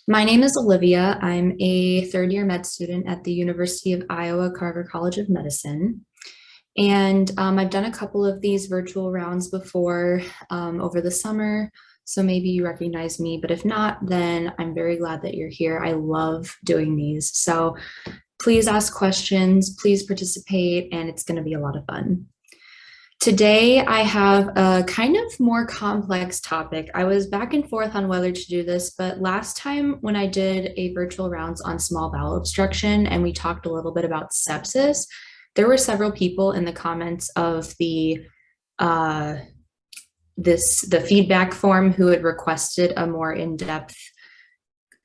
My name is Olivia. I'm a third year med student at the University of Iowa Carver College of Medicine. And I've done a couple of these virtual rounds before over the summer. So maybe you recognize me, but if not, then I'm very glad that you're here. I love doing these. So please ask questions, please participate, and it's going to be a lot of fun. Today, I have a kind of more complex topic. I was back and forth on whether to do this, but last time when I did a virtual rounds on small bowel obstruction and we talked a little bit about sepsis, there were several people in the comments of uh, the feedback form who had requested a more in-depth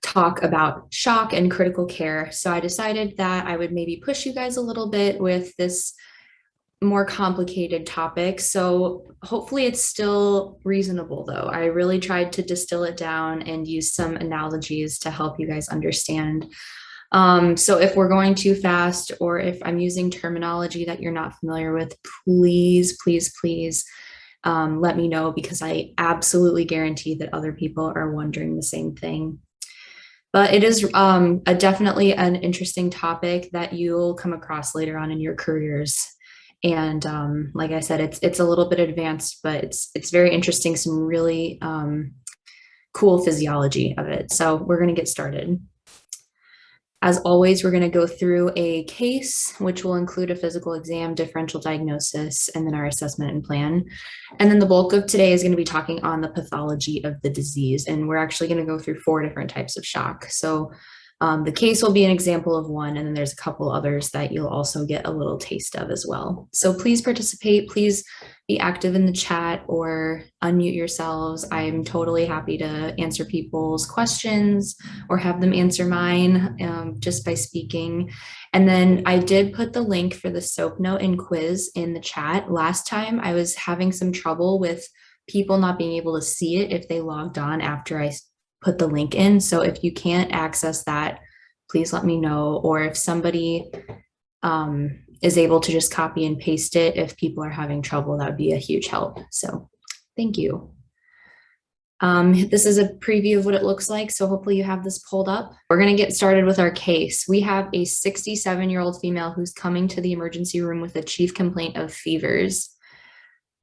talk about shock and critical care. So I decided that I would maybe push you guys a little bit with this more complicated topic. So hopefully it's still reasonable though. I really tried to distill it down and use some analogies to help you guys understand. So if we're going too fast or if I'm using terminology that you're not familiar with, please, please, please let me know because I absolutely guarantee that other people are wondering the same thing. But it is definitely an interesting topic that you'll come across later on in your careers. And like I said, it's a little bit advanced, but it's very interesting, some really cool physiology of it. So we're going to get started. As always, we're going to go through a case, which will include a physical exam, differential diagnosis, and then our assessment and plan. And then the bulk of today is going to be talking on the pathology of the disease. And we're actually going to go through 4 different types of shock. So the case will be an example of one, and then there's a couple others that you'll also get a little taste of as well. So please participate, please be active in the chat or unmute yourselves. I'm totally happy to answer people's questions or have them answer mine just by speaking. And then I did put the link for the SOAP note and quiz in the chat. Last time I was having some trouble with people not being able to see it if they logged on after I put the link in. So if you can't access that, please let me know. Or if somebody is able to just copy and paste it, if people are having trouble, that would be a huge help. So thank you. This is a preview of what it looks like. So hopefully you have this pulled up. We're going to get started with our case. We have a 67-year-old female who's coming to the emergency room with a chief complaint of fevers.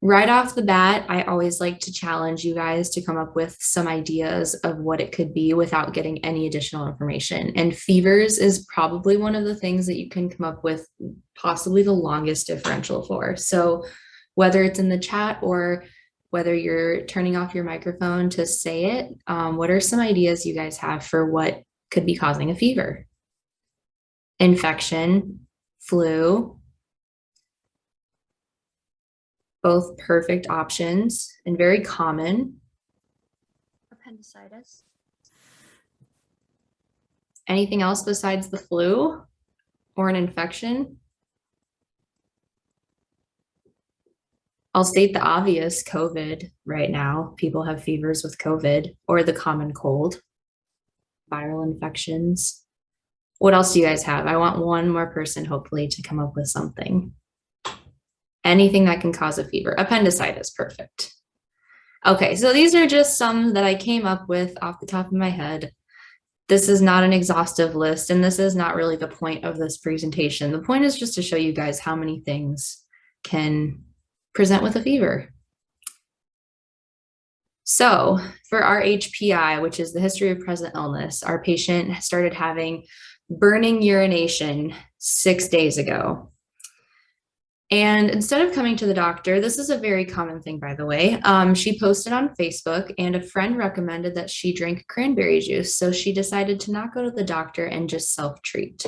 Right off the bat, I always like to challenge you guys to come up with some ideas of what it could be without getting any additional information. And fevers is probably one of the things that you can come up with possibly the longest differential for. So whether it's in the chat or whether you're turning off your microphone to say it, what are some ideas you guys have for what could be causing a fever? Infection, flu, both perfect options and very common. Appendicitis. Anything else besides the flu or an infection? I'll state the obvious, COVID right now. People have fevers with COVID or the common cold, viral infections. What else do you guys have? I want one more person hopefully to come up with something. Anything that can cause a fever. Appendicitis, perfect. Okay, so these are just some that I came up with off the top of my head. This is not an exhaustive list, and this is not really the point of this presentation. The point is just to show you guys how many things can present with a fever. So for our HPI, which is the history of present illness, our patient started having burning urination 6 days ago. And instead of coming to the doctor, this is a very common thing, by the way, she posted on Facebook and a friend recommended that she drink cranberry juice. So she decided to not go to the doctor and just self-treat.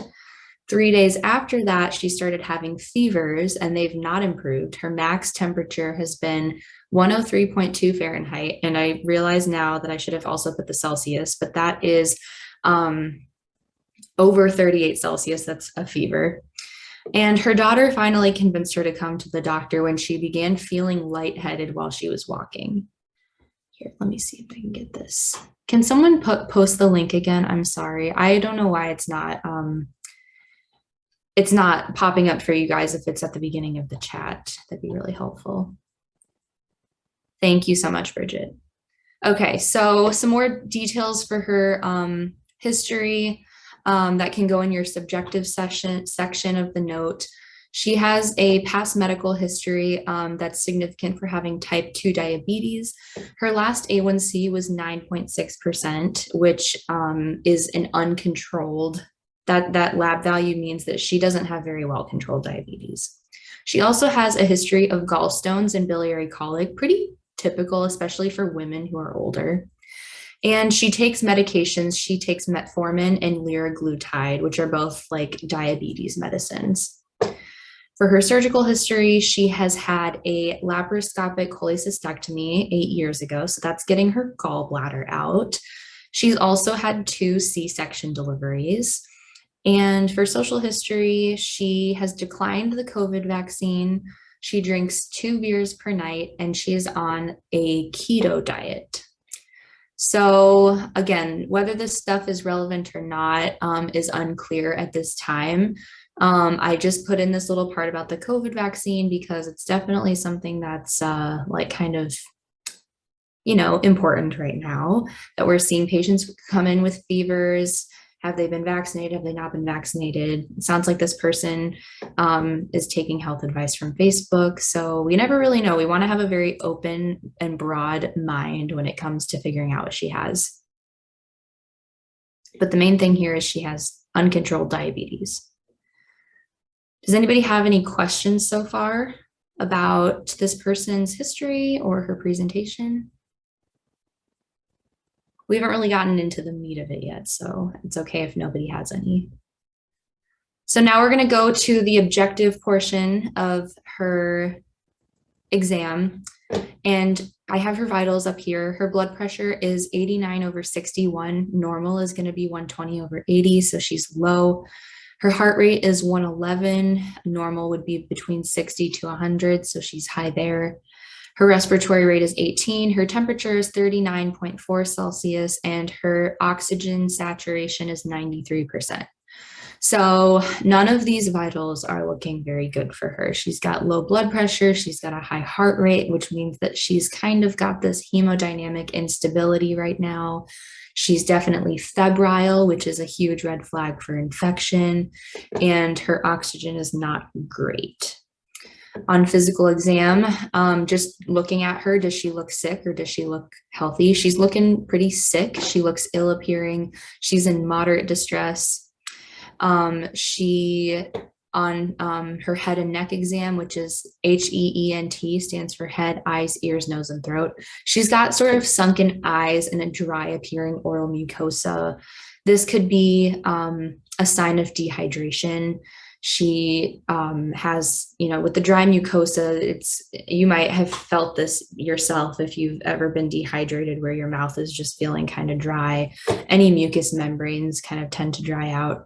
3 days after that, she started having fevers and they've not improved. Her max temperature has been 103.2 Fahrenheit. And I realize now that I should have also put the Celsius, but that is over 38 Celsius. That's a fever. And her daughter finally convinced her to come to the doctor when she began feeling lightheaded while she was walking. Here, let me see if I can get this. Can someone post the link again? I'm sorry. I don't know why it's not popping up for you guys if it's at the beginning of the chat. That'd be really helpful. Thank you so much, Bridget. Okay, so some more details for her history that can go in your subjective section of the note. She has a past medical history that's significant for having type 2 diabetes. Her last A1C was 9.6%, which is an uncontrolled, that lab value means that she doesn't have very well controlled diabetes. She also has a history of gallstones and biliary colic, pretty typical, especially for women who are older. And she takes medications. She takes metformin and liraglutide, which are both like diabetes medicines. For her surgical history, she has had a laparoscopic cholecystectomy 8 years ago. So that's getting her gallbladder out. She's also had 2 C-section deliveries. And for social history, she has declined the COVID vaccine. She drinks 2 beers per night, and she is on a keto diet. So again, whether this stuff is relevant or not is unclear at this time. I just put in this little part about the COVID vaccine because it's definitely something that's like kind of, you know, important right now, that we're seeing patients come in with fevers. Have they been vaccinated? Have they not been vaccinated? It sounds like this person is taking health advice from Facebook. So we never really know. We want to have a very open and broad mind when it comes to figuring out what she has. But the main thing here is she has uncontrolled diabetes. Does anybody have any questions so far about this person's history or her presentation? We haven't really gotten into the meat of it yet, so it's okay if nobody has any. So now we're going to go to the objective portion of her exam. And I have her vitals up here. Her blood pressure is 89/61. Normal is going to be 120/80, so she's low. Her heart rate is 111. Normal would be between 60 to 100, so she's high there. Her respiratory rate is 18. Her temperature is 39.4 Celsius, and her oxygen saturation is 93%. So none of these vitals are looking very good for her. She's got low blood pressure. She's got a high heart rate, which means that she's kind of got this hemodynamic instability right now. She's definitely febrile, which is a huge red flag for infection, and her oxygen is not great. On physical exam, just looking at her, does she look sick or does she look healthy? She's looking pretty sick. She looks ill appearing. She's in moderate distress. She on her head and neck exam, which is HEENT, stands for head, eyes, ears, nose, and throat. She's got sort of sunken eyes and a dry appearing oral mucosa. This could be a sign of dehydration. She has, you know, with the dry mucosa, you might have felt this yourself if you've ever been dehydrated, where your mouth is just feeling kind of dry. Any mucous membranes kind of tend to dry out.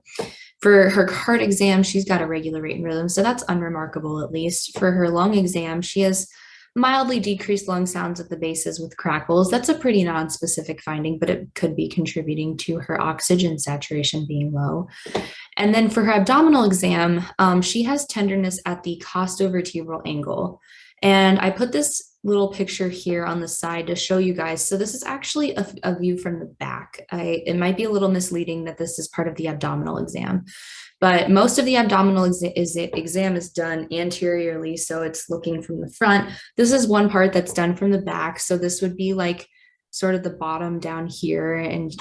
For her heart exam, she's got a regular rate and rhythm, so that's unremarkable at least. For her lung exam, she has mildly decreased lung sounds at the bases with crackles. That's a pretty non-specific finding, but it could be contributing to her oxygen saturation being low. And then for her abdominal exam, she has tenderness at the costovertebral angle. And I put this little picture here on the side to show you guys. So this is actually a view from the back. It might be a little misleading that this is part of the abdominal exam, but most of the abdominal exam is done anteriorly. So it's looking from the front. This is one part that's done from the back. So this would be like sort of the bottom down here, and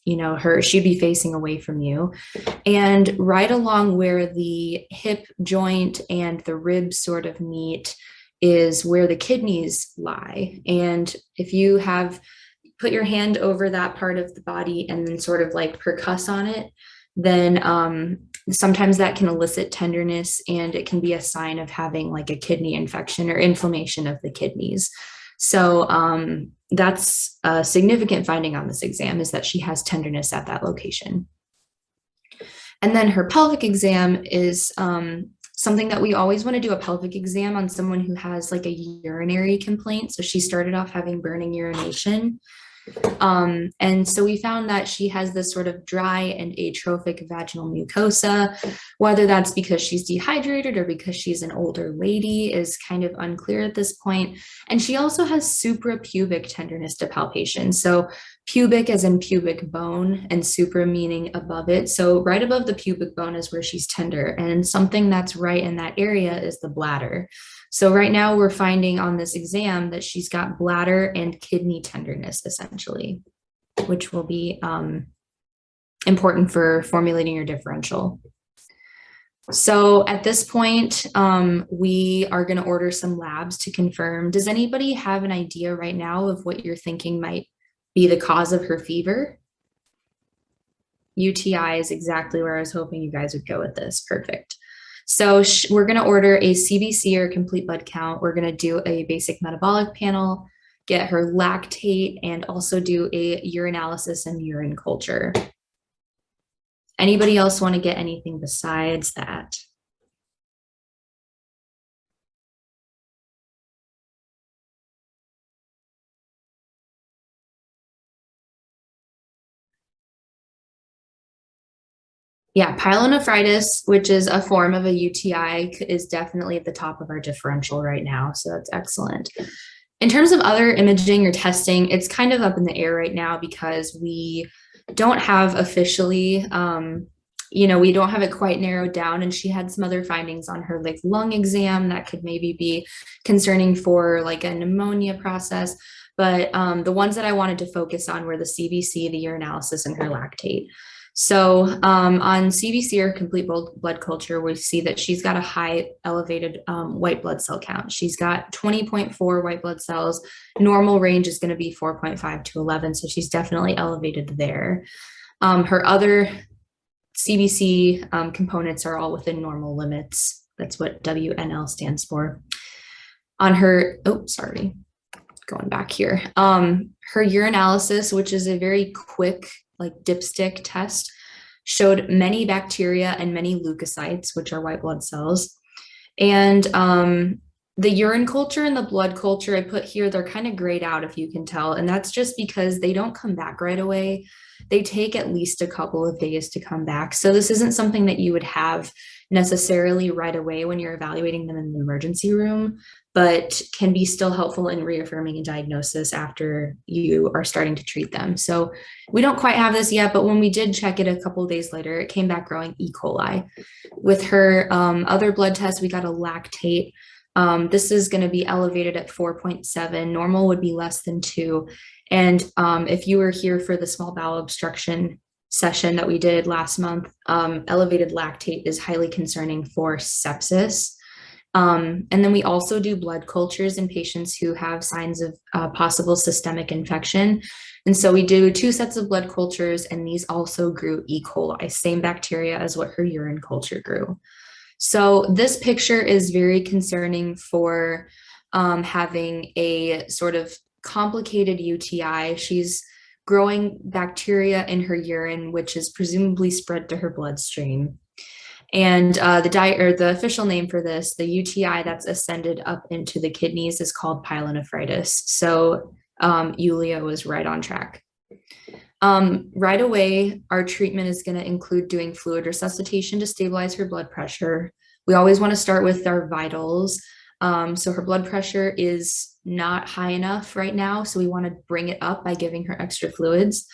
you know, she'd be facing away from you. And right along where the hip joint and the ribs sort of meet is where the kidneys lie. And if you have put your hand over that part of the body and then sort of like percuss on it, then sometimes that can elicit tenderness, and it can be a sign of having like a kidney infection or inflammation of the kidneys. So that's a significant finding on this exam, is that she has tenderness at that location. And then her pelvic exam is something that we always want to do, a pelvic exam on someone who has like a urinary complaint. So she started off having burning urination. And so we found that she has this sort of dry and atrophic vaginal mucosa. Whether that's because she's dehydrated or because she's an older lady is kind of unclear at this point. And she also has suprapubic tenderness to palpation. So pubic as in pubic bone, and supra meaning above it. So right above the pubic bone is where she's tender, and something that's right in that area is the bladder. So right now we're finding on this exam that she's got bladder and kidney tenderness essentially, which will be important for formulating your differential. So at this point, we are going to order some labs to confirm. Does anybody have an idea right now of what you're thinking might be the cause of her fever? UTI is exactly where I was hoping you guys would go with this. Perfect. So we're going to order a CBC or complete blood count. We're going to do a basic metabolic panel, get her lactate, and also do a urinalysis and urine culture. Anybody else want to get anything besides that? Yeah, pyelonephritis, which is a form of a UTI, is definitely at the top of our differential right now. So that's excellent. In terms of other imaging or testing, it's kind of up in the air right now because we don't have officially, we don't have it quite narrowed down. And she had some other findings on her like lung exam that could maybe be concerning for like a pneumonia process. But the ones that I wanted to focus on were the CBC, the urinalysis, and her lactate. So on CBC or complete blood culture, we see that she's got a high elevated white blood cell count. She's got 20.4 white blood cells. Normal range is going to be 4.5 to 11. So she's definitely elevated there. Her other CBC components are all within normal limits. That's what WNL stands for. On her, going back here. Her urinalysis, which is a very quick like dipstick test, showed many bacteria and many leukocytes, which are white blood cells. And the urine culture and the blood culture I put here, they're kind of grayed out if you can tell. And that's just because they don't come back right away. They take at least a couple of days to come back. So this isn't something that you would have necessarily right away when you're evaluating them in the emergency room, but can be still helpful in reaffirming a diagnosis after you are starting to treat them. So we don't quite have this yet, but when we did check it a couple of days later, it came back growing E. coli. With her other blood tests, we got a lactate. This is going to be elevated at 4.7. Normal would be less than 2. And if you were here for the small bowel obstruction session that we did last month, elevated lactate is highly concerning for sepsis. And then we also do blood cultures in patients who have signs of possible systemic infection. And so we do 2 sets of blood cultures, and these also grew E. coli, same bacteria as what her urine culture grew. So this picture is very concerning for having a sort of complicated UTI. She's growing bacteria in her urine, which is presumably spread to her bloodstream. And the official name for this, the UTI that's ascended up into the kidneys, is called pyelonephritis. So Olivia was right on track. Right away, our treatment is going to include doing fluid resuscitation to stabilize her blood pressure. We always want to start with our vitals. So her blood pressure is not high enough right now, so we want to bring it up by giving her extra fluids.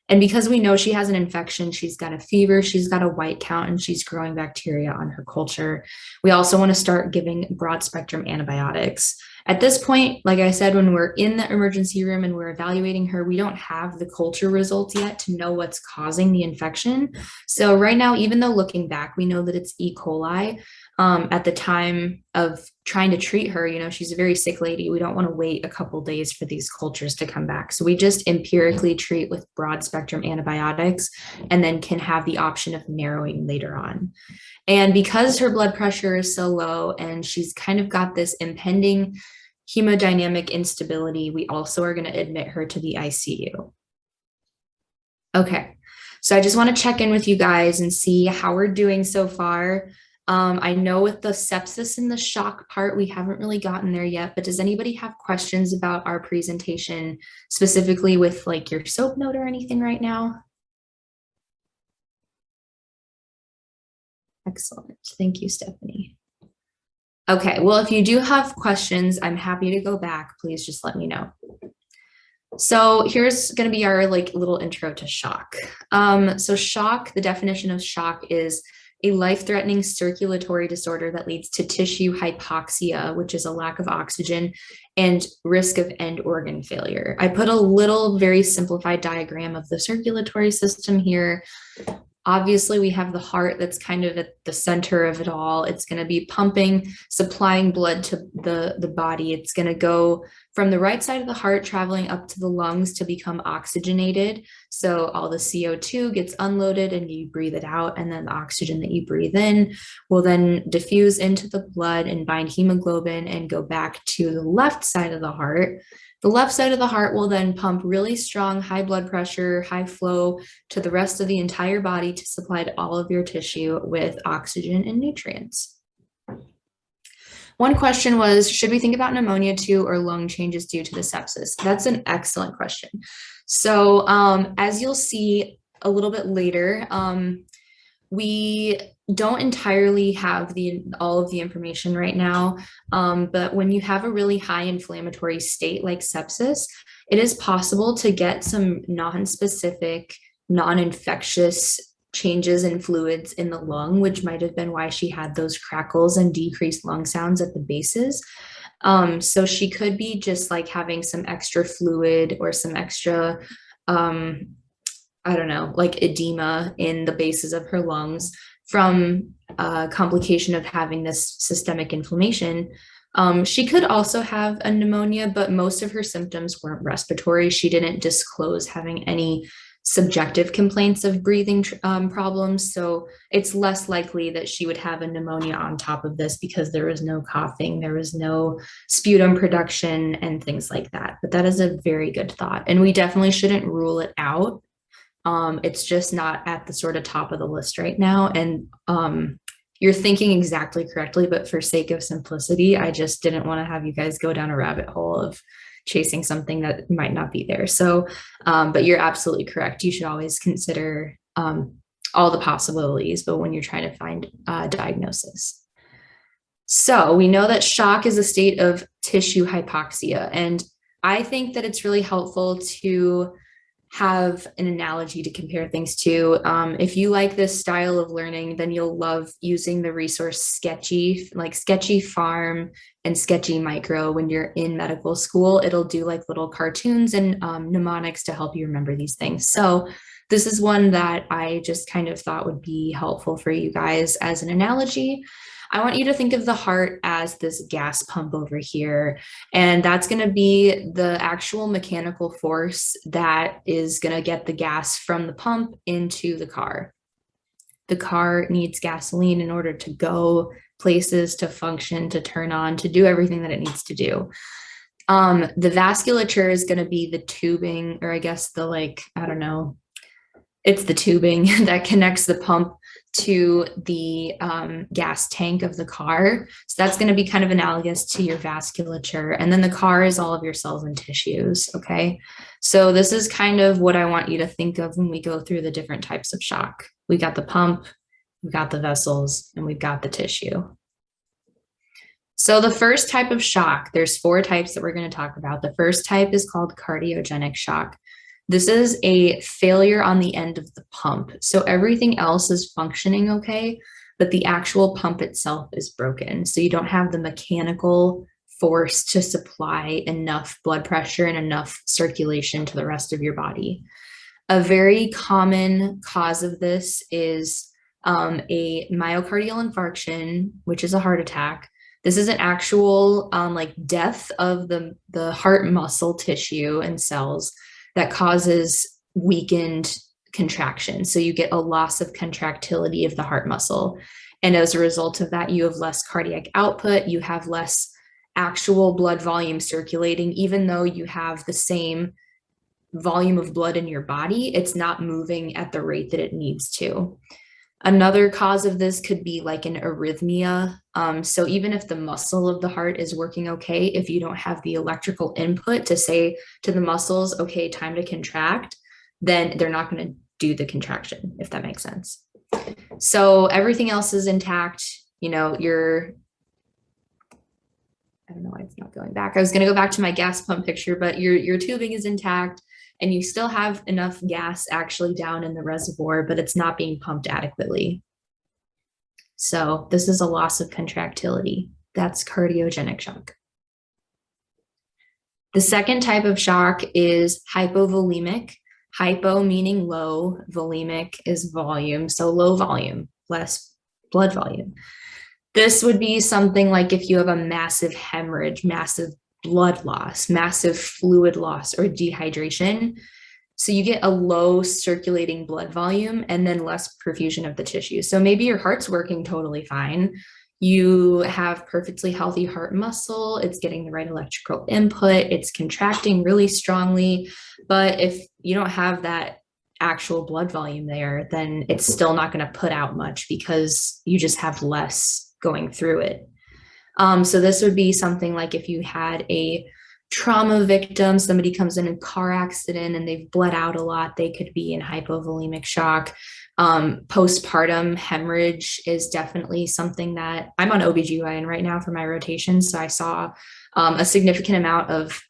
And because we know she has an infection, she's got a fever, she's got a white count, and she's growing bacteria on her culture, we also want to start giving broad spectrum antibiotics. At this point, like I said, when we're in the emergency room and we're evaluating her, we don't have the culture results yet to know what's causing the infection. So right now, even though looking back, we know that it's E. coli. At the time of trying to treat her, she's a very sick lady. We don't want to wait a couple days for these cultures to come back. So we just empirically treat with broad spectrum antibiotics and then can have the option of narrowing later on. And because her blood pressure is so low and she's kind of got this impending hemodynamic instability, we also are going to admit her to the ICU. Okay, so I just want to check in with you guys and see how we're doing so far. I know with the sepsis and the shock part, we haven't really gotten there yet, but does anybody have questions about our presentation, specifically with like your SOAP note or anything right now? Excellent. Thank you, Stephanie. Okay, well, if you do have questions, I'm happy to go back. Please just let me know. So here's going to be our like little intro to shock. So shock, the definition of shock is a life-threatening circulatory disorder that leads to tissue hypoxia, which is a lack of oxygen, and risk of end organ failure. I put a little very simplified diagram of the circulatory system here. Obviously, we have the heart that's kind of at the center of it all. It's going to be pumping, supplying blood to the body. It's going to go from the right side of the heart, traveling up to the lungs to become oxygenated. So all the CO2 gets unloaded and you breathe it out. And then the oxygen that you breathe in will then diffuse into the blood and bind hemoglobin and go back to the left side of the heart. The left side of the heart will then pump really strong, high blood pressure, high flow to the rest of the entire body to supply to all of your tissue with oxygen and nutrients. One question was, should we think about pneumonia too or lung changes due to the sepsis? That's an excellent question. So as you'll see a little bit later, we don't entirely have all of the information right now, but when you have a really high inflammatory state like sepsis, it is possible to get some non-specific, non-infectious changes in fluids in the lung, which might have been why she had those crackles and decreased lung sounds at the bases. So she could be just like having some extra fluid or some extra, I don't know, like edema in the bases of her lungs from a complication of having this systemic inflammation. She could also have a pneumonia, but most of her symptoms weren't respiratory. She didn't disclose having any subjective complaints of breathing problems. So it's less likely that she would have a pneumonia on top of this because there was no coughing, there was no sputum production and things like that. But that is a very good thought. And we definitely shouldn't rule it out. It's just not at the sort of top of the list right now. And you're thinking exactly correctly, but for sake of simplicity, I just didn't want to have you guys go down a rabbit hole of chasing something that might not be there. So, but you're absolutely correct. You should always consider all the possibilities, but when you're trying to find diagnosis. So we know that shock is a state of tissue hypoxia. And I think that it's really helpful to have an analogy to compare things to. If you like this style of learning, then you'll love using the resource Sketchy, like Sketchy Farm and Sketchy Micro when you're in medical school. It'll do like little cartoons and mnemonics to help you remember these things. So this is one that I just kind of thought would be helpful for you guys as an analogy. I want you to think of the heart as this gas pump over here, and that's going to be the actual mechanical force that is going to get the gas from the pump into the car. The car needs gasoline in order to go places, to function, to turn on, to do everything that it needs to do. The vasculature is going to be the tubing, or I guess the like, I don't know, it's the tubing that connects the pump to the gas tank of the car. So that's going to be kind of analogous to your vasculature. And then the car is all of your cells and tissues. Okay. So this is kind of what I want you to think of when we go through the different types of shock. We got the pump, we've got the vessels, and we've got the tissue. So the first type of shock, there's 4 types that we're going to talk about. The first type is called cardiogenic shock. This is a failure on the end of the pump. So everything else is functioning okay, but the actual pump itself is broken. So you don't have the mechanical force to supply enough blood pressure and enough circulation to the rest of your body. A very common cause of this is a myocardial infarction, which is a heart attack. This is an actual like death of the heart muscle tissue and cells that causes weakened contraction. So you get a loss of contractility of the heart muscle. And as a result of that, you have less cardiac output, you have less actual blood volume circulating, even though you have the same volume of blood in your body, it's not moving at the rate that it needs to. Another cause of this could be like an arrhythmia. So even if the muscle of the heart is working okay, if you don't have the electrical input to say to the muscles, okay, time to contract, then they're not going to do the contraction, if that makes sense. So everything else is intact. You know, I don't know why it's not going back. I was going to go back to my gas pump picture, but your tubing is intact and you still have enough gas actually down in the reservoir, but it's not being pumped adequately. So this is a loss of contractility. That's cardiogenic shock. The second type of shock is hypovolemic. Hypo meaning low, volemic is volume. So low volume, less blood volume. This would be something like if you have a massive hemorrhage, massive blood loss, massive fluid loss, or dehydration. So you get a low circulating blood volume and then less perfusion of the tissue. So maybe your heart's working totally fine. You have perfectly healthy heart muscle. It's getting the right electrical input. It's contracting really strongly. But if you don't have that actual blood volume there, then it's still not going to put out much because you just have less going through it. So this would be something like if you had a trauma victim, somebody comes in a car accident and they've bled out a lot, they could be in hypovolemic shock. Postpartum hemorrhage is definitely something that I'm on OBGYN right now for my rotation. So I saw a significant amount of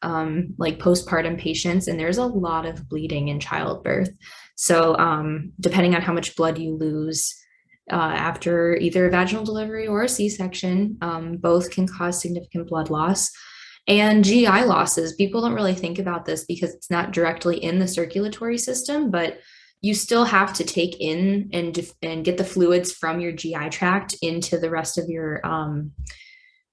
like postpartum patients, and there's a lot of bleeding in childbirth. So depending on how much blood you lose, after either a vaginal delivery or a C-section, both can cause significant blood loss. And GI losses, people don't really think about this because it's not directly in the circulatory system, but you still have to take in and get the fluids from your GI tract into the rest of your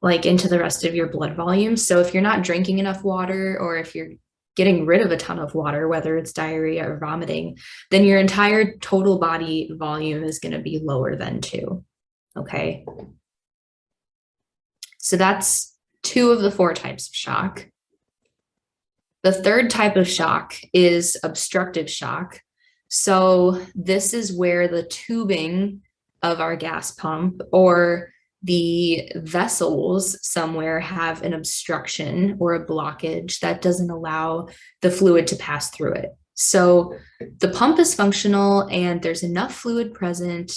into the rest of your blood volume. So if you're not drinking enough water, or if you're getting rid of a ton of water, whether it's diarrhea or vomiting, then your entire total body volume is going to be lower than 2. Okay. So that's 2 of the 4 types of shock. The third type of shock is obstructive shock. So this is where the tubing of our gas pump or the vessels somewhere have an obstruction or a blockage that doesn't allow the fluid to pass through it. So the pump is functional and there's enough fluid present,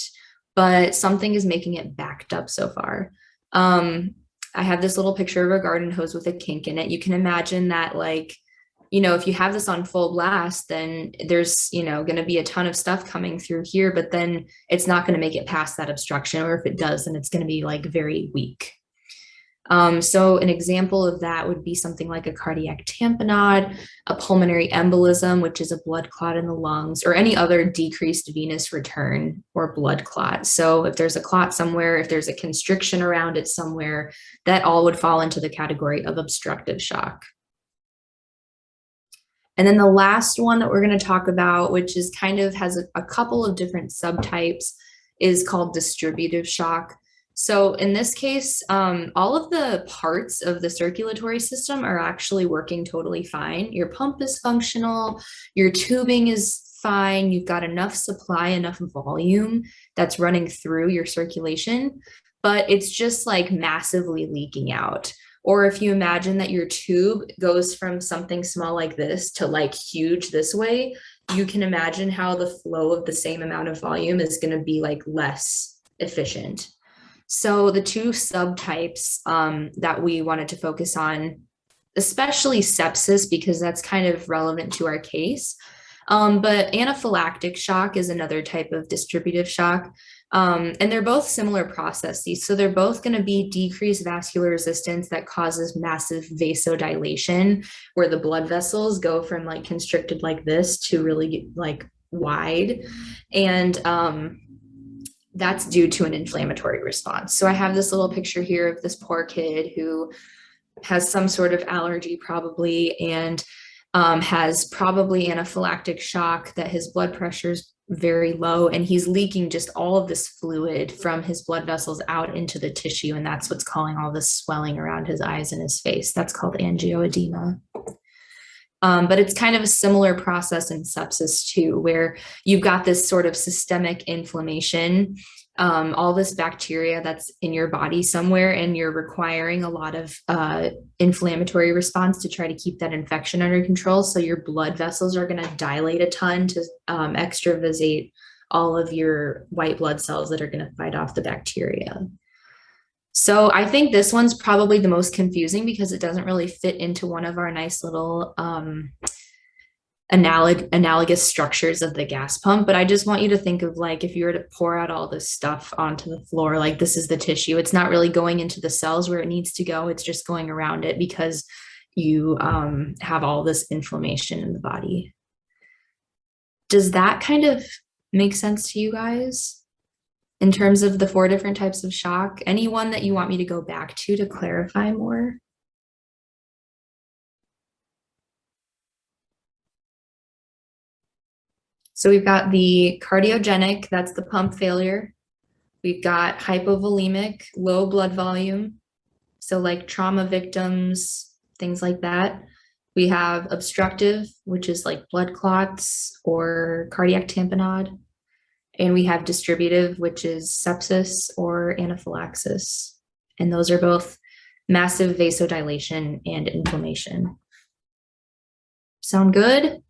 but something is making it backed up so far. I have this little picture of a garden hose with a kink in it. You can imagine that, like, you know, if you have this on full blast, then there's, you know, going to be a ton of stuff coming through here, but then it's not going to make it past that obstruction. Or if it does, then it's going to be like very weak. So an example of that would be something like a cardiac tamponade, a pulmonary embolism, which is a blood clot in the lungs, or any other decreased venous return or blood clot. So if there's a clot somewhere, if there's a constriction around it somewhere, that all would fall into the category of obstructive shock. And then the last one that we're going to talk about, which is kind of has a couple of different subtypes, is called distributive shock. So in this case, all of the parts of the circulatory system are actually working totally fine. Your pump is functional, your tubing is fine, you've got enough supply, enough volume that's running through your circulation, but it's just like massively leaking out. Or if you imagine that your tube goes from something small like this to like huge this way, you can imagine how the flow of the same amount of volume is going to be like less efficient. So the 2 subtypes that we wanted to focus on, especially sepsis, because that's kind of relevant to our case. But anaphylactic shock is another type of distributive shock. And they're both similar processes. So they're both going to be decreased vascular resistance that causes massive vasodilation, where the blood vessels go from like constricted like this to really like wide. And that's due to an inflammatory response. So I have this little picture here of this poor kid who has some sort of allergy probably, and has probably anaphylactic shock, that his blood pressure's very low and he's leaking just all of this fluid from his blood vessels out into the tissue, and that's what's causing all this swelling around his eyes and his face. That's called angioedema. But it's kind of a similar process in sepsis too, where you've got this sort of systemic inflammation, all this bacteria that's in your body somewhere, and you're requiring a lot of inflammatory response to try to keep that infection under control. So your blood vessels are going to dilate a ton to extravasate all of your white blood cells that are going to fight off the bacteria. So I think this one's probably the most confusing because it doesn't really fit into one of our nice little analogous structures of the gas pump. But I just want you to think of, like, if you were to pour out all this stuff onto the floor, like this is the tissue. It's not really going into the cells where it needs to go. It's just going around it because you have all this inflammation in the body. Does that kind of make sense to you guys in terms of the 4 different types of shock? Any one that you want me to go back to clarify more? So we've got the cardiogenic, that's the pump failure. We've got hypovolemic, low blood volume. So like trauma victims, things like that. We have obstructive, which is like blood clots or cardiac tamponade. And we have distributive, which is sepsis or anaphylaxis. And those are both massive vasodilation and inflammation. Sound good?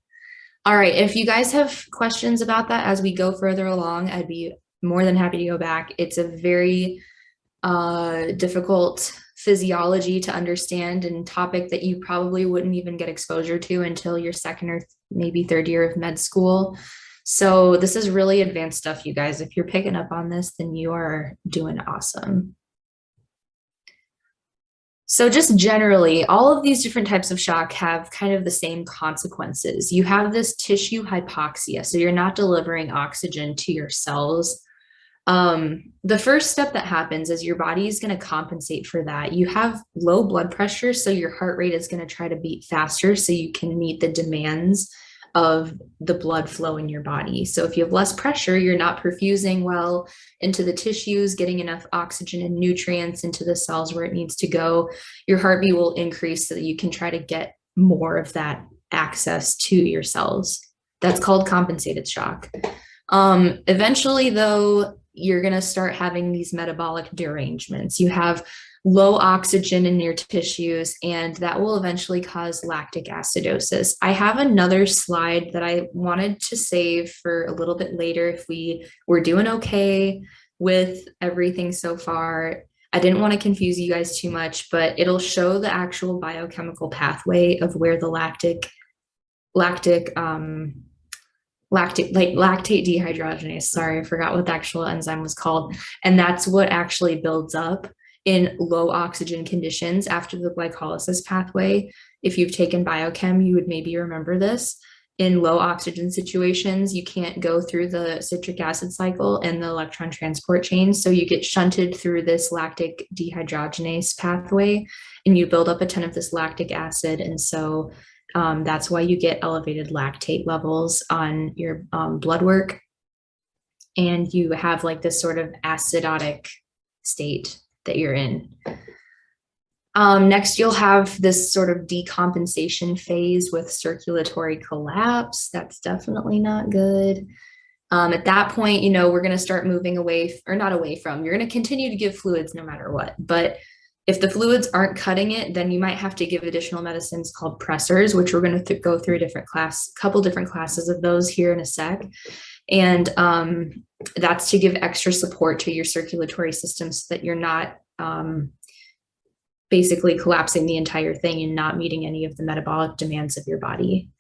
All right, if you guys have questions about that as we go further along, I'd be more than happy to go back. It's a very difficult physiology to understand and topic that you probably wouldn't even get exposure to until your second or maybe third year of med school. So this is really advanced stuff, you guys. If you're picking up on this, then you are doing awesome. So just generally, all of these different types of shock have kind of the same consequences. You have this tissue hypoxia, so you're not delivering oxygen to your cells. The first step that happens is your body is going to compensate for that. You have low blood pressure, so your heart rate is going to try to beat faster so you can meet the demands of the blood flow in your body. So if you have less pressure, you're not perfusing well into the tissues, getting enough oxygen and nutrients into the cells where it needs to go. Your heartbeat will increase so that you can try to get more of that access to your cells. That's called compensated shock. Eventually, though, you're going to start having these metabolic derangements. You have low oxygen in your tissues, and that will eventually cause lactic acidosis. I have another slide that I wanted to save for a little bit later if we were doing okay with everything so far. I didn't want to confuse you guys too much, but it'll show the actual biochemical pathway of where the lactate dehydrogenase, sorry, I forgot what the actual enzyme was called. And that's what actually builds up in low oxygen conditions after the glycolysis pathway. If you've taken biochem, you would maybe remember this. In low oxygen situations, you can't go through the citric acid cycle and the electron transport chain. So you get shunted through this lactic dehydrogenase pathway and you build up a ton of this lactic acid. And so that's why you get elevated lactate levels on your blood work. And you have like this sort of acidotic state that you're in. Next, you'll have this sort of decompensation phase with circulatory collapse. That's definitely not good. At that point, we're going to start moving away, or not away from, you're going to continue to give fluids no matter what. But if the fluids aren't cutting it, then you might have to give additional medicines called pressors, which we're going to go through a couple different classes of those here in a sec. And that's to give extra support to your circulatory system so that you're not basically collapsing the entire thing and not meeting any of the metabolic demands of your body.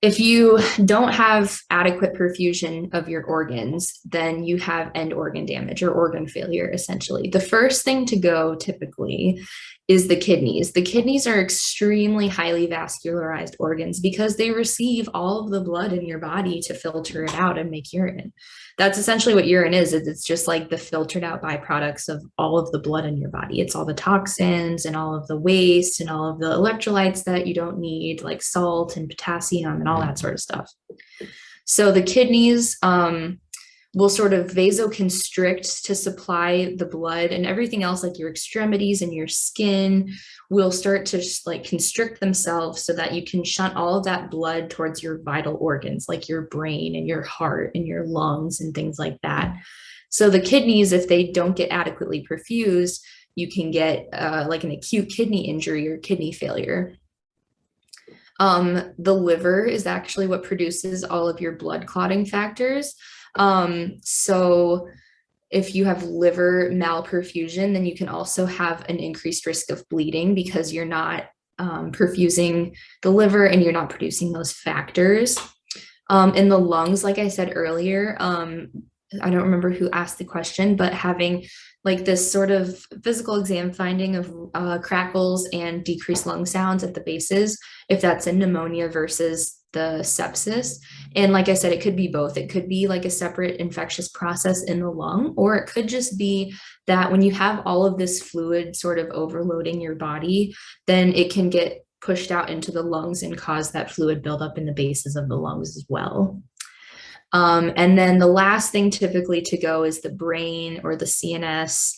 If you don't have adequate perfusion of your organs, then you have end organ damage or organ failure, essentially. The first thing to go typically is the kidneys. The kidneys are extremely highly vascularized organs because they receive all of the blood in your body to filter it out and make urine. That's essentially what urine is. It's just like the filtered out byproducts of all of the blood in your body. It's all the toxins and all of the waste and all of the electrolytes that you don't need, like salt and potassium and all that sort of stuff. So the kidneys, will sort of vasoconstrict to supply the blood, and everything else like your extremities and your skin will start to like constrict themselves so that you can shunt all of that blood towards your vital organs like your brain and your heart and your lungs and things like that. So the kidneys, if they don't get adequately perfused, you can get like an acute kidney injury or kidney failure. The liver is actually what produces all of your blood clotting factors. So if you have liver malperfusion, then you can also have an increased risk of bleeding because you're not perfusing the liver and you're not producing those factors. In the lungs, like I said earlier, I don't remember who asked the question, but having like this sort of physical exam finding of crackles and decreased lung sounds at the bases, if that's a pneumonia versus the sepsis. And like I said, it could be both. It could be like a separate infectious process in the lung, or it could just be that when you have all of this fluid sort of overloading your body, then it can get pushed out into the lungs and cause that fluid buildup in the bases of the lungs as well. And then the last thing typically to go is the brain or the CNS,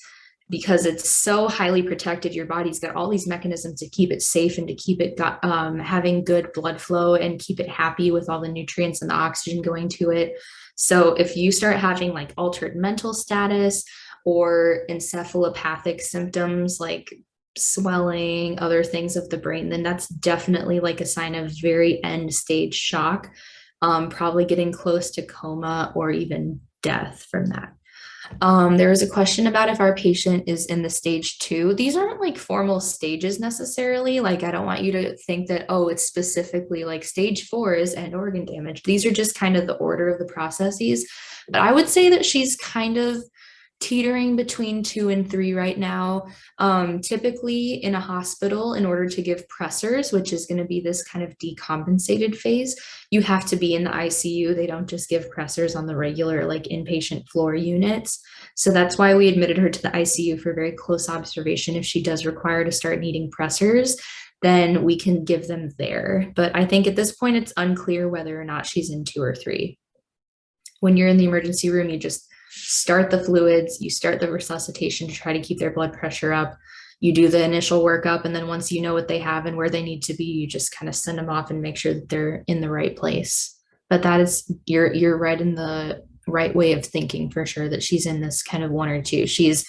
because it's so highly protected. Your body's got all these mechanisms to keep it safe and to keep it having good blood flow and keep it happy with all the nutrients and the oxygen going to it. So if you start having like altered mental status or encephalopathic symptoms like swelling, other things of the brain, then that's definitely like a sign of very end stage shock. Probably getting close to coma or even death from that. There was a question about if our patient is in the stage 2. These aren't like formal stages necessarily. Like, I don't want you to think that, oh, it's specifically like stage 4 is end organ damage. These are just kind of the order of the processes. But I would say that she's kind of teetering between 2 and 3 right now. Typically in a hospital, in order to give pressors, which is going to be this kind of decompensated phase, you have to be in the ICU. They don't just give pressors on the regular like inpatient floor units. So that's why we admitted her to the ICU for very close observation. If she does require to start needing pressors, then we can give them there. But I think at this point, it's unclear whether or not she's in 2 or 3. When you're in the emergency room, you just start the fluids, you start the resuscitation to try to keep their blood pressure up. You do the initial workup, and then once you know what they have and where they need to be, you just kind of send them off and make sure that they're in the right place. But that is, you're right in the right way of thinking for sure, that she's in this kind of 1 or 2. She's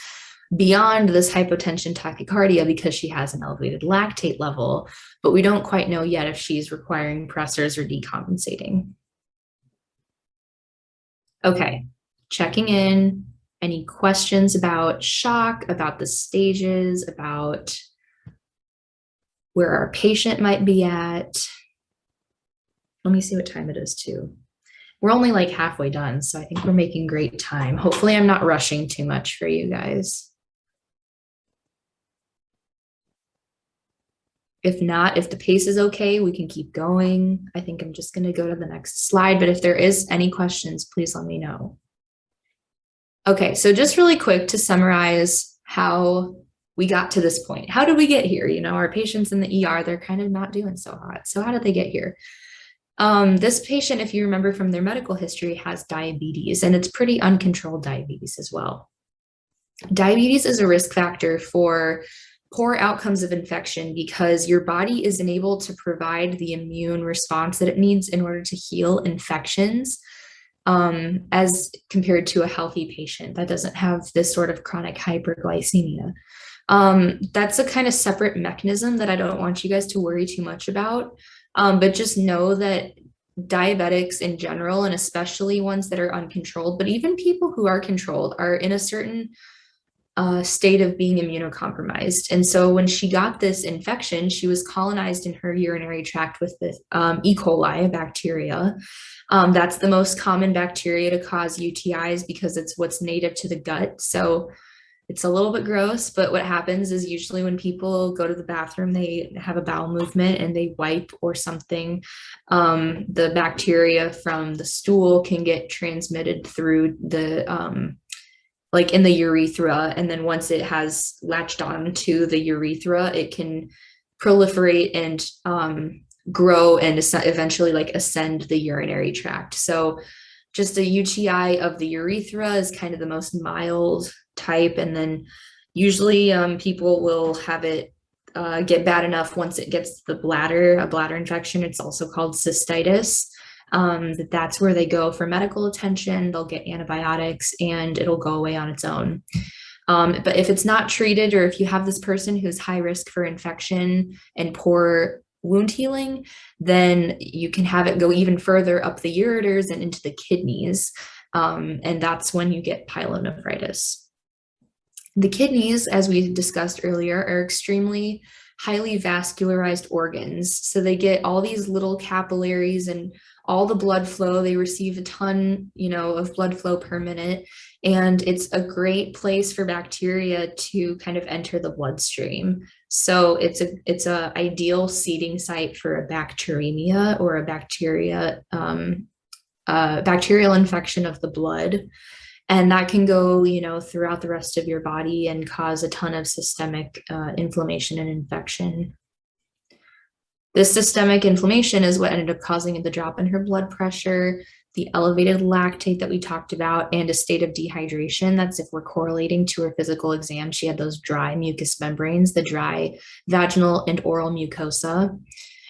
beyond this hypotension tachycardia because she has an elevated lactate level, but we don't quite know yet if she's requiring pressors or decompensating. Okay. Checking in, any questions about shock, about the stages, about where our patient might be at? Let me see what time it is too. We're only like halfway done, so I think we're making great time. Hopefully I'm not rushing too much for you guys. If not, if the pace is okay, we can keep going. I think I'm just gonna go to the next slide, but if there is any questions, please let me know. Okay, so just really quick to summarize how we got to this point. How did we get here? You know, our patients in the ER, they're kind of not doing so hot. So how did they get here? This patient, if you remember from their medical history, has diabetes, and it's pretty uncontrolled diabetes as well. Diabetes is a risk factor for poor outcomes of infection because your body isn't able to provide the immune response that it needs in order to heal infections. As compared to a healthy patient that doesn't have this sort of chronic hyperglycemia. That's a kind of separate mechanism that I don't want you guys to worry too much about, but just know that diabetics in general, and especially ones that are uncontrolled, but even people who are controlled, are in a certain state of being immunocompromised. And so when she got this infection, she was colonized in her urinary tract with the E. coli, a bacteria. That's the most common bacteria to cause UTIs because it's what's native to the gut. So it's a little bit gross, but what happens is usually when people go to the bathroom, they have a bowel movement and they wipe or something. The bacteria from the stool can get transmitted through the like in the urethra, and then once it has latched on to the urethra, it can proliferate and grow and eventually like ascend the urinary tract. So just a UTI of the urethra is kind of the most mild type. And then usually people will have it get bad enough once it gets to the bladder, a bladder infection. It's also called cystitis. That's where they go for medical attention. They'll get antibiotics and it'll go away on its own. But if it's not treated, or if you have this person who's high risk for infection and poor wound healing, then you can have it go even further up the ureters and into the kidneys. And that's when you get pyelonephritis. The kidneys, as we discussed earlier, are extremely highly vascularized organs. So they get all these little capillaries and all the blood flow. They receive a ton, of blood flow per minute. And it's a great place for bacteria to kind of enter the bloodstream. So it's a ideal seeding site for a bacteremia or a bacterial infection of the blood. And that can go, throughout the rest of your body and cause a ton of systemic inflammation and infection. This systemic inflammation is what ended up causing the drop in her blood pressure, the elevated lactate that we talked about, and a state of dehydration. That's if we're correlating to her physical exam. She had those dry mucous membranes, the dry vaginal and oral mucosa.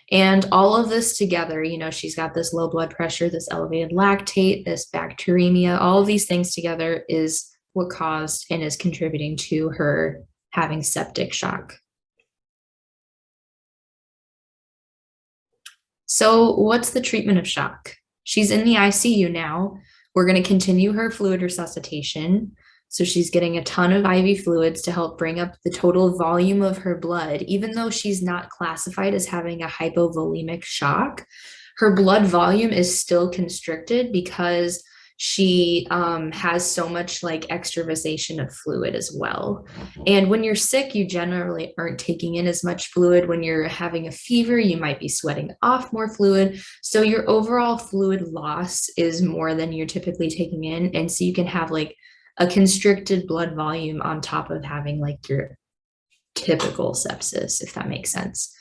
And all of this together, she's got this low blood pressure, this elevated lactate, this bacteremia, all of these things together is what caused and is contributing to her having septic shock. So what's the treatment of shock? She's in the ICU now. We're going to continue her fluid resuscitation. So she's getting a ton of IV fluids to help bring up the total volume of her blood. Even though she's not classified as having a hypovolemic shock, her blood volume is still constricted because she has so much extravasation of fluid as well. And when you're sick, you generally aren't taking in as much fluid. When you're having a fever, you might be sweating off more fluid. So your overall fluid loss is more than you're typically taking in. And so you can have a constricted blood volume on top of having your typical sepsis, if that makes sense.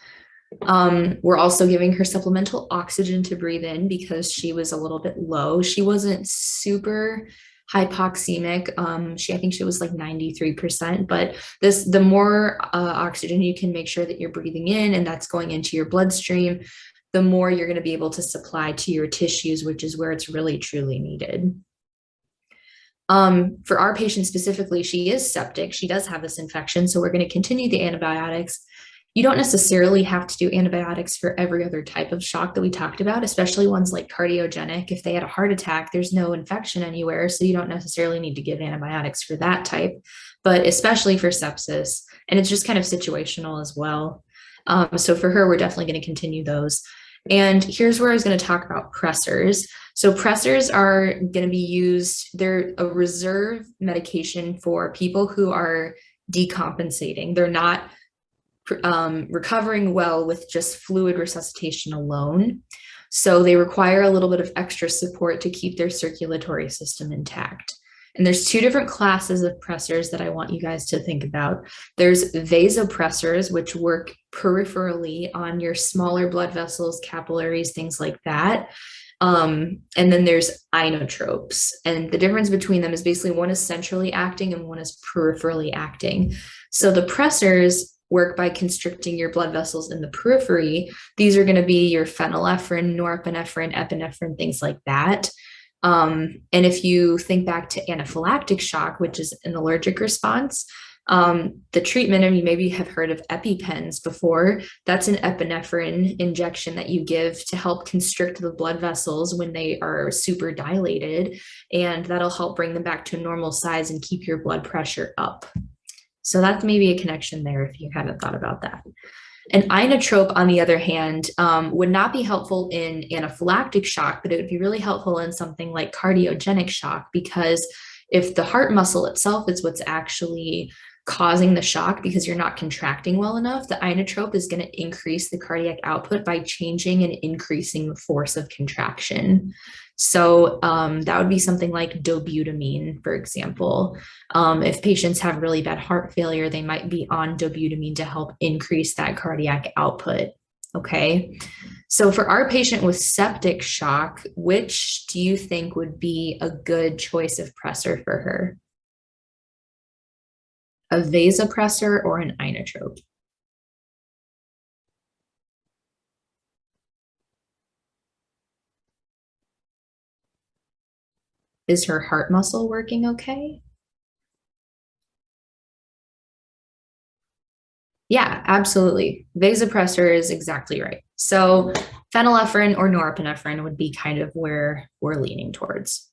We're also giving her supplemental oxygen to breathe in because she was a little bit low. She wasn't super hypoxemic. I think she was 93%, but the more oxygen you can make sure that you're breathing in and that's going into your bloodstream, the more you're going to be able to supply to your tissues, which is where it's really truly needed. For our patient specifically, she is septic. She does have this infection, so we're going to continue the antibiotics. You don't necessarily have to do antibiotics for every other type of shock that we talked about, especially ones like cardiogenic. If they had a heart attack, there's no infection anywhere, so you don't necessarily need to give antibiotics for that type, but especially for sepsis, and it's just kind of situational as well. So for her, we're definitely going to continue those. And here's where I was going to talk about pressors. So pressors are going to be used, they're a reserve medication for people who are decompensating. They're not recovering well with just fluid resuscitation alone. So they require a little bit of extra support to keep their circulatory system intact. And there's two different classes of pressors that I want you guys to think about. There's vasopressors, which work peripherally on your smaller blood vessels, capillaries, things like that. And then there's inotropes. And the difference between them is basically one is centrally acting and one is peripherally acting. So the pressors work by constricting your blood vessels in the periphery. These are going to be your phenylephrine, norepinephrine, epinephrine, things like that. And if you think back to anaphylactic shock, which is an allergic response, the treatment, and you maybe have heard of EpiPens before, that's an epinephrine injection that you give to help constrict the blood vessels when they are super dilated, and that'll help bring them back to a normal size and keep your blood pressure up. So that's maybe a connection there if you haven't thought about that. An inotrope, on the other hand, would not be helpful in anaphylactic shock, but it would be really helpful in something like cardiogenic shock, because if the heart muscle itself is what's actually causing the shock because you're not contracting well enough, the inotrope is going to increase the cardiac output by changing and increasing the force of contraction. So that would be something like dobutamine, for example. If patients have really bad heart failure, they might be on dobutamine to help increase that cardiac output. Okay. So for our patient with septic shock, which do you think would be a good choice of pressor for her? A vasopressor or an inotrope? Is her heart muscle working okay? Yeah, absolutely. Vasopressor is exactly right. So phenylephrine or norepinephrine would be kind of where we're leaning towards.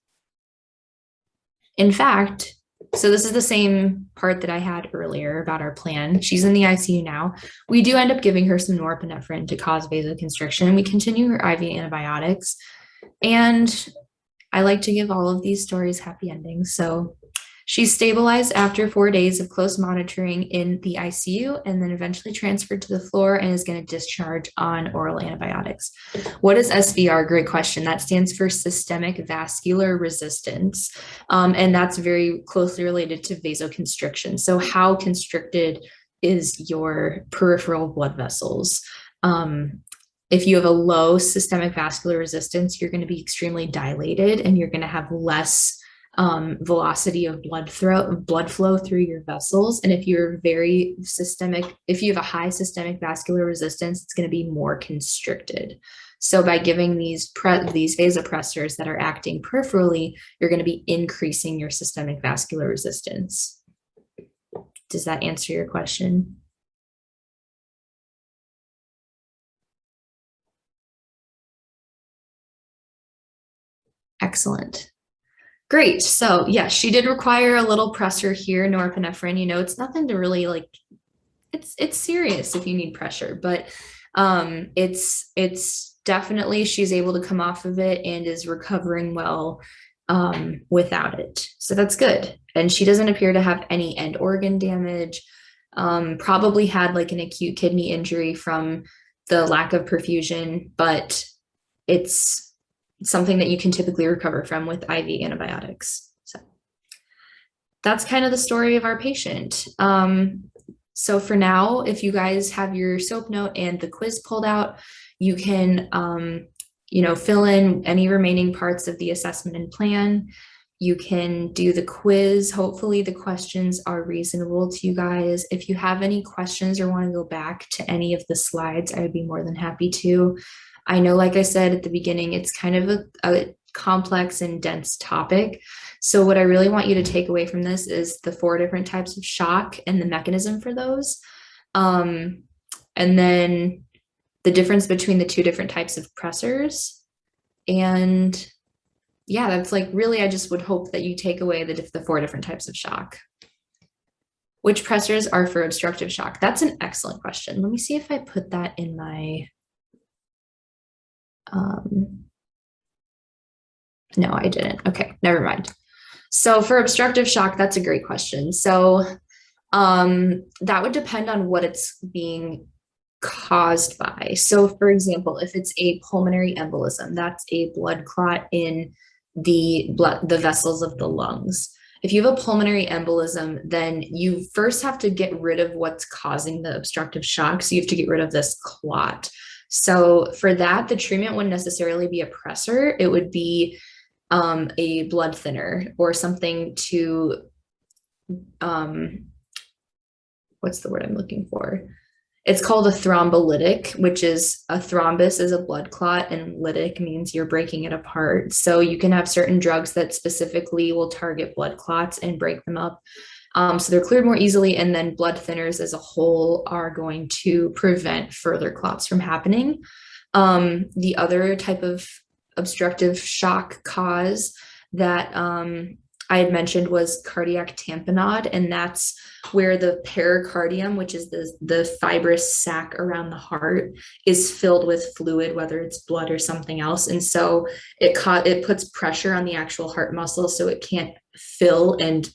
In fact, so this is the same part that I had earlier about our plan. She's in the ICU now. We do end up giving her some norepinephrine to cause vasoconstriction, and we continue her IV antibiotics. And I like to give all of these stories happy endings. So she's stabilized after 4 days of close monitoring in the ICU and then eventually transferred to the floor and is going to discharge on oral antibiotics. What is SVR? Great question. That stands for systemic vascular resistance. And that's very closely related to vasoconstriction. So, how constricted is your peripheral blood vessels? If you have a low systemic vascular resistance, you're going to be extremely dilated and you're going to have less velocity of blood flow through your vessels. And if you're very systemic, if you have a high systemic vascular resistance, it's going to be more constricted. So by giving these vasopressors that are acting peripherally, you're going to be increasing your systemic vascular resistance. Does that answer your question? Excellent. Great. So yes, she did require a little pressor here, norepinephrine. It's nothing to really like. It's serious if you need pressure, but it's definitely she's able to come off of it and is recovering well without it. So that's good. And she doesn't appear to have any end organ damage. Probably had like an acute kidney injury from the lack of perfusion, but it's something that you can typically recover from with IV antibiotics. So that's kind of the story of our patient. So for now, if you guys have your SOAP note and the quiz pulled out, you can, fill in any remaining parts of the assessment and plan. You can do the quiz. Hopefully the questions are reasonable to you guys. If you have any questions or want to go back to any of the slides, I would be more than happy to. I know, like I said at the beginning, it's kind of a complex and dense topic. So what I really want you to take away from this is the 4 different types of shock and the mechanism for those. And then the difference between the 2 different types of pressors. And yeah, that's like really, I just would hope that you take away the 4 different types of shock. Which pressors are for obstructive shock? That's an excellent question. Let me see if I put that in my no, I didn't. Okay, never mind. So for obstructive shock, that's a great question. So that would depend on what it's being caused by. So for example, if it's a pulmonary embolism, that's a blood clot in the vessels of the lungs. If you have a pulmonary embolism, then you first have to get rid of what's causing the obstructive shock. So you have to get rid of this clot. So for that, the treatment wouldn't necessarily be a pressor. It would be a blood thinner or something to, what's the word I'm looking for? It's called a thrombolytic, which is a thrombus is a blood clot and lytic means you're breaking it apart. So you can have certain drugs that specifically will target blood clots and break them up. So they're cleared more easily. And then blood thinners as a whole are going to prevent further clots from happening. The other type of obstructive shock cause that I had mentioned was cardiac tamponade, and that's where the pericardium, which is the fibrous sac around the heart, is filled with fluid, whether it's blood or something else. And so it puts pressure on the actual heart muscle, so it can't fill and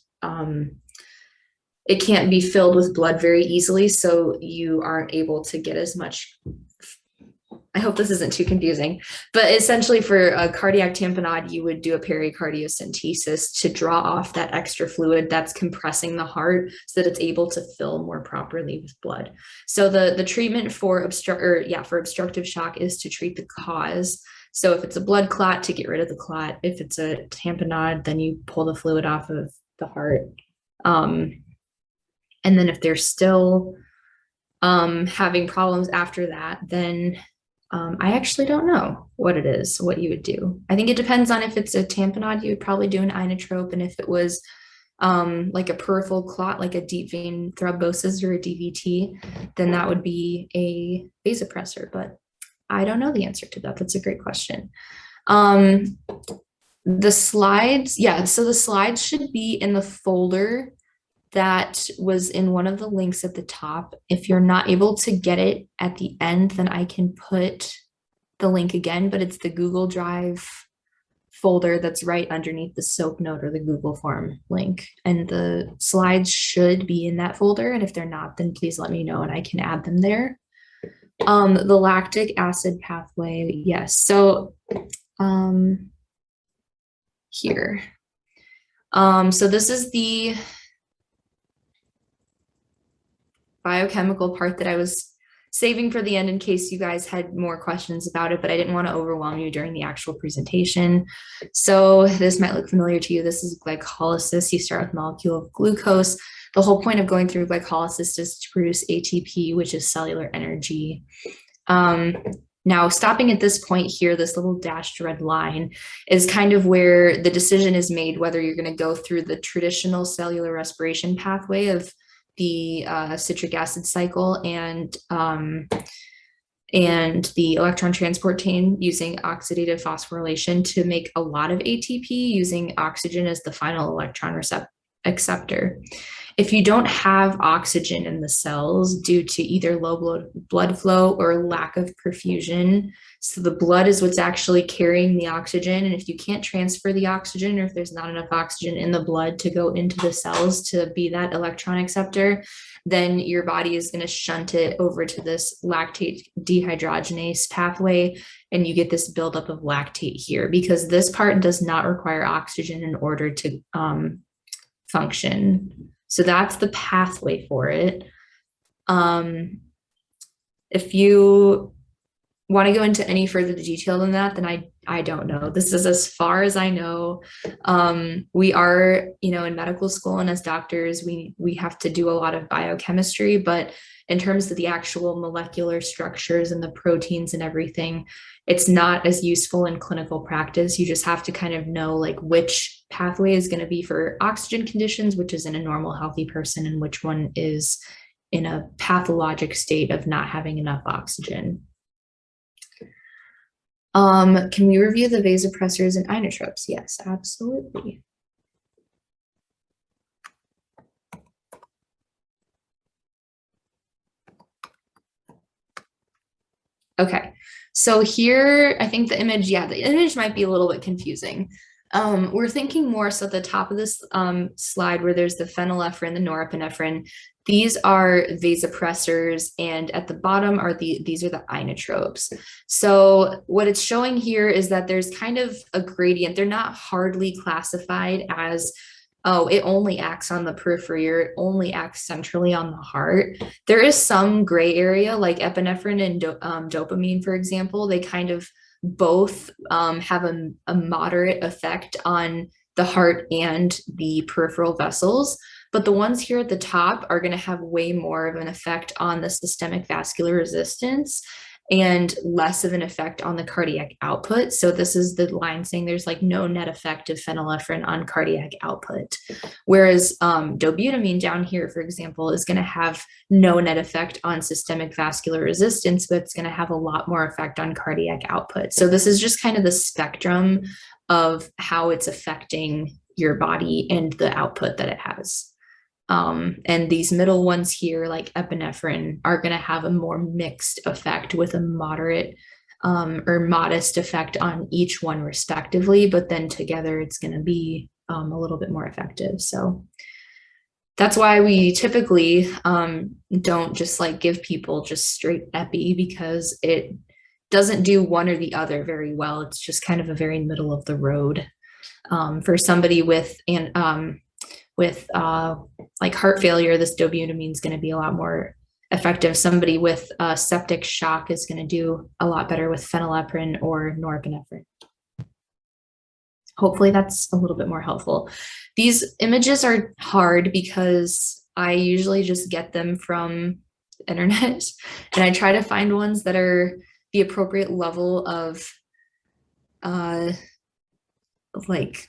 it can't be filled with blood very easily. So you aren't able to get as much, I hope this isn't too confusing, but essentially for a cardiac tamponade, you would do a pericardiocentesis to draw off that extra fluid that's compressing the heart so that it's able to fill more properly with blood. So the treatment for obstructive shock is to treat the cause. So if it's a blood clot, to get rid of the clot. If it's a tamponade, then you pull the fluid off of the heart. And then if they're still having problems after that, then I actually don't know what it is, what you would do. I think it depends on if it's a tamponade, you would probably do an inotrope. And if it was like a peripheral clot, like a deep vein thrombosis or a DVT, then that would be a vasopressor. But I don't know the answer to that. That's a great question. The slides, yeah, so the slides should be in the folder that was in one of the links at the top. If you're not able to get it at the end, then I can put the link again, but it's the Google Drive folder that's right underneath the SOAP note or the Google form link. And the slides should be in that folder. And if they're not, then please let me know and I can add them there. The lactic acid pathway, yes. So here. So this is the biochemical part that I was saving for the end in case you guys had more questions about it, but I didn't want to overwhelm you during the actual presentation. So this might look familiar to you. This is glycolysis. You start with a molecule of glucose. The whole point of going through glycolysis is to produce ATP, which is cellular energy. Now, stopping at this point here, this little dashed red line is kind of where the decision is made whether you're going to go through the traditional cellular respiration pathway of the citric acid cycle and the electron transport chain using oxidative phosphorylation to make a lot of ATP using oxygen as the final electron acceptor. If you don't have oxygen in the cells due to either low blood flow or lack of perfusion, so the blood is what's actually carrying the oxygen, and if you can't transfer the oxygen or if there's not enough oxygen in the blood to go into the cells to be that electron acceptor, then your body is going to shunt it over to this lactate dehydrogenase pathway, and you get this buildup of lactate here because this part does not require oxygen in order to function. So that's the pathway for it. If you want to go into any further detail than that, then I don't know. This is as far as I know. We are, in medical school, and as doctors, we have to do a lot of biochemistry, but in terms of the actual molecular structures and the proteins and everything, it's not as useful in clinical practice. You just have to kind of know like which pathway is going to be for oxygen conditions, which is in a normal, healthy person, and which one is in a pathologic state of not having enough oxygen. Can we review the vasopressors and inotropes? Yes, absolutely. Okay, so here, I think the image might be a little bit confusing. We're thinking more so at the top of this slide where there's the phenylephrine, the norepinephrine. These are vasopressors, and at the bottom are these are the inotropes. So what it's showing here is that there's kind of a gradient. They're not hardly classified as, oh, it only acts on the periphery or it only acts centrally on the heart. There is some gray area like epinephrine and dopamine, for example. They kind of both have a moderate effect on the heart and the peripheral vessels, but the ones here at the top are going to have way more of an effect on the systemic vascular resistance and less of an effect on the cardiac output. So this is the line saying there's like no net effect of phenylephrine on cardiac output. Whereas dobutamine down here, for example, is going to have no net effect on systemic vascular resistance, but it's going to have a lot more effect on cardiac output. So this is just kind of the spectrum of how it's affecting your body and the output that it has. And these middle ones here, like epinephrine, are going to have a more mixed effect with a moderate or modest effect on each one respectively, but then together it's going to be a little bit more effective. So that's why we typically don't just like give people just straight epi, because it doesn't do one or the other very well. It's just kind of a very middle of the road. For somebody with like heart failure, this dobutamine is going to be a lot more effective. Somebody with septic shock is going to do a lot better with phenylephrine or norepinephrine. Hopefully that's a little bit more helpful. These images are hard because I usually just get them from the internet and I try to find ones that are the appropriate level of like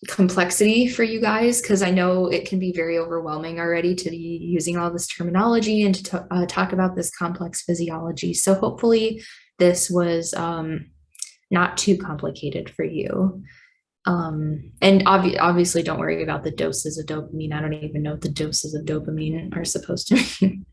complexity for you guys, because I know it can be very overwhelming already to be using all this terminology and to talk about this complex physiology. So hopefully this was not too complicated for you. And obviously don't worry about the doses of dopamine. I don't even know what the doses of dopamine are supposed to mean.